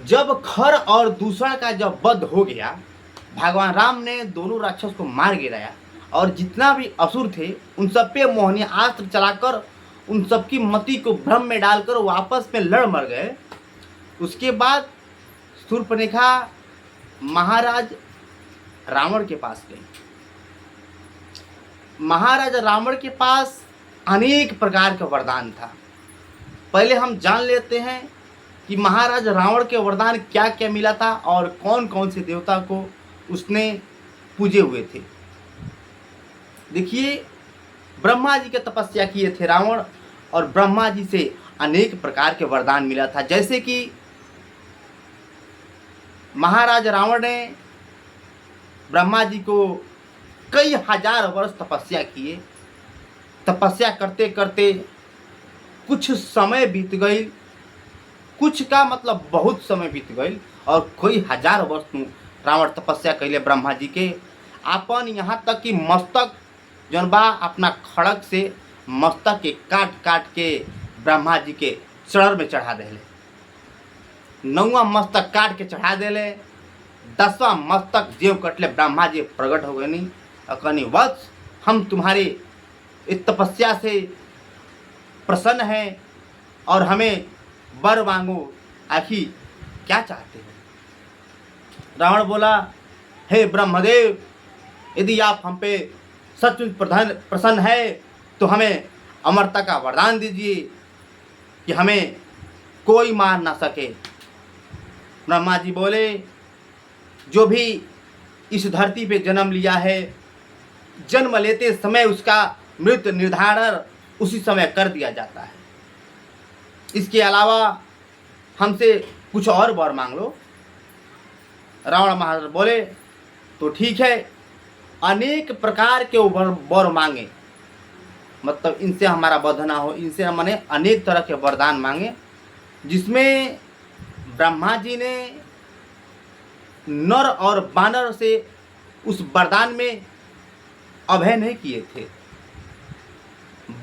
जब खर और दूषण का जब वध हो गया, भगवान राम ने दोनों राक्षस को मार गिराया और जितना भी असुर थे उन सब पे मोहनी अस्त्र चलाकर उन सबकी मति को भ्रम में डालकर वो आपस में लड़ मर गए। उसके बाद शूर्पणखा महाराज रावण के पास गई। महाराज रावण के पास अनेक प्रकार का वरदान था। पहले हम जान लेते हैं कि महाराज रावण के वरदान क्या क्या मिला था और कौन कौन से देवता को उसने पूजे हुए थे। देखिए, ब्रह्मा जी की तपस्या किए थे रावण और ब्रह्मा जी से अनेक प्रकार के वरदान मिला था। जैसे कि महाराज रावण ने ब्रह्मा जी को कई हजार वर्ष तपस्या किए। तपस्या करते करते कुछ समय बीत गई, कुछ का मतलब बहुत समय बीत गई और कई हजार वर्ष रावण तपस्या कैले ब्रह्मा जी के। अपन यहाँ तक कि मस्तक जौन बा अपना खड़ग से मस्तक के काट काट के ब्रह्मा जी के चरण में चढ़ा देले। 9वां मस्तक काट के चढ़ा देले। 10वां मस्तक जेव कटले ब्रह्मा जी प्रकट हो गए नहीं कहनी, वत्स हम तुम्हारे इस तपस्या से प्रसन्न हैं और हमें वर मांगो, आखिर क्या चाहते हो। रावण बोला, हे ब्रह्मदेव, यदि आप हम पे सचमुच प्रसन्न है तो हमें अमरता का वरदान दीजिए कि हमें कोई मार ना सके। ब्रह्मा जी बोले, जो भी इस धरती पे जन्म लिया है, जन्म लेते समय उसका मृत्यु निर्धारण उसी समय कर दिया जाता है। इसके अलावा हमसे कुछ और वर मांग लो। रावण महाराज बोले, तो ठीक है, अनेक प्रकार के वर मांगे, मतलब इनसे हमारा वध ना हो, इनसे हमने अनेक तरह के वरदान मांगे। जिसमें ब्रह्मा जी ने नर और बानर से उस वरदान में अभय नहीं किए थे।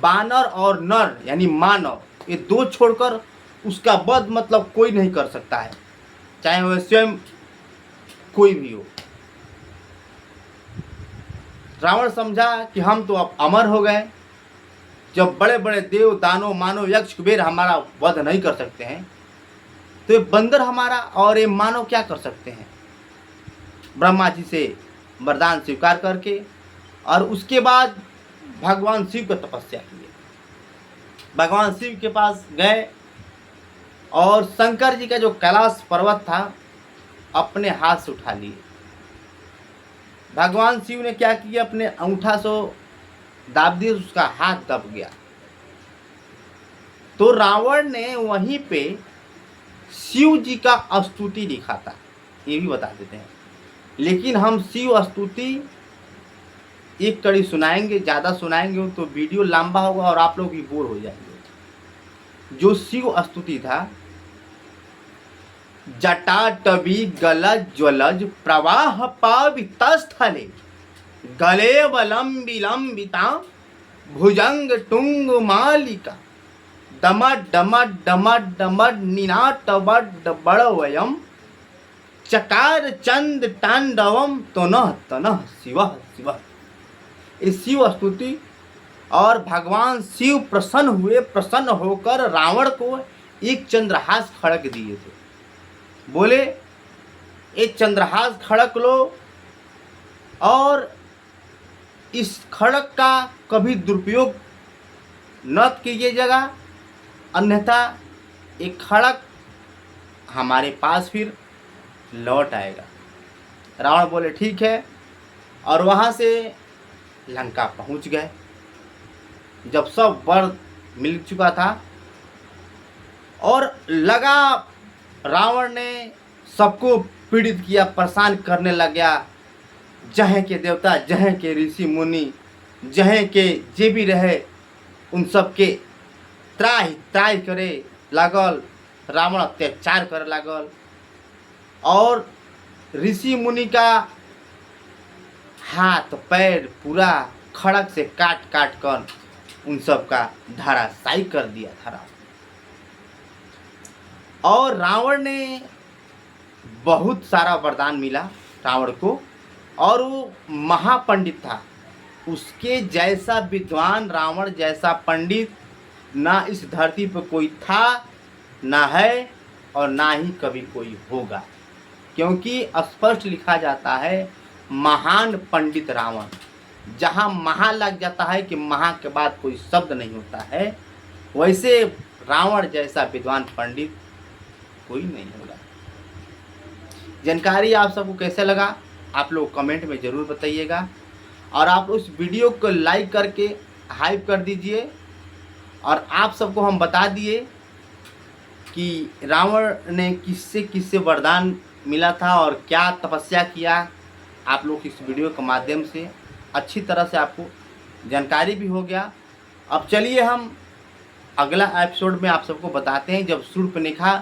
बानर और नर यानी मानव, ये दो छोड़कर उसका वध मतलब कोई नहीं कर सकता है, चाहे वह स्वयं कोई भी हो। रावण समझा कि हम तो अब अमर हो गए, जब बड़े बड़े देव दानव मानव यक्ष कुबेर हमारा वध नहीं कर सकते हैं तो ये बंदर हमारा और ये मानव क्या कर सकते हैं। ब्रह्मा जी से वरदान स्वीकार करके और उसके बाद भगवान शिव की तपस्या की। भगवान शिव के पास गए और शंकर जी का जो कैलाश पर्वत था अपने हाथ से उठा लिए। भगवान शिव ने क्या किया, अपने अंगूठा से दाब दिया, उसका हाथ दब गया। तो रावण ने वहीं पे शिव जी का स्तुति लिखा था, ये भी बता देते हैं। लेकिन हम शिव स्तुति एक कड़ी सुनाएंगे, ज़्यादा सुनाएंगे तो वीडियो लंबा होगा और आप लोग भी बोर हो जाएंगे। जो शिव स्तुति था, जटाटवी गलज ज्वलज प्रवाह पावितस्थले गले वलंबिलंबिता भुजंग टुंग मालिका डमड डमड डमड डमड निनाट बड बड़वयम चकार चंद तांडवम तनः तनः शिव शिव। इस शिव स्तुति और भगवान शिव प्रसन्न हुए। प्रसन्न होकर रावण को एक चंद्रहास खड़क दिए थे। बोले, एक चंद्रहास खड़क लो और इस खड़क का कभी दुरुपयोग न कीजिएगा, अन्यथा एक खड़क हमारे पास फिर लौट आएगा। रावण बोले ठीक है, और वहाँ से लंका पहुँच गए। जब सब वर मिल चुका था और लगा, रावण ने सबको पीड़ित किया, परेशान करने लग गया। जहाँ के देवता, जहाँ के ऋषि मुनि, जहाँ के जे भी रहे उन सब के त्राही त्राही करे लागल। रावण अत्याचार करे लागल और ऋषि मुनि का हाथ पैर पूरा खड़क से काट काट कर उन सब का धराशायी कर दिया था। और रावण ने बहुत सारा वरदान मिला रावण को, और वो महापंडित था। उसके जैसा विद्वान, रावण जैसा पंडित ना इस धरती पर कोई था, ना है, और ना ही कभी कोई होगा। क्योंकि स्पष्ट लिखा जाता है महान पंडित रावण। जहाँ महा लग जाता है कि महा के बाद कोई शब्द नहीं होता है, वैसे रावण जैसा विद्वान पंडित कोई नहीं होगा। जानकारी आप सबको कैसे लगा आप लोग कमेंट में ज़रूर बताइएगा, और आप उस वीडियो को लाइक करके हाइप कर दीजिए। और आप सबको हम बता दिए कि रावण ने किससे किससे वरदान मिला था और क्या तपस्या किया। आप लोग इस वीडियो के माध्यम से अच्छी तरह से आपको जानकारी भी हो गया। अब चलिए हम अगला एपिसोड में आप सबको बताते हैं, जब शूर्पणखा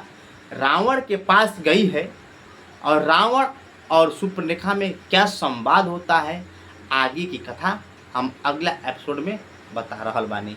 रावण के पास गई है और रावण और शूर्पणखा में क्या संवाद होता है, आगे की कथा हम अगला एपिसोड में बता रहल बानी।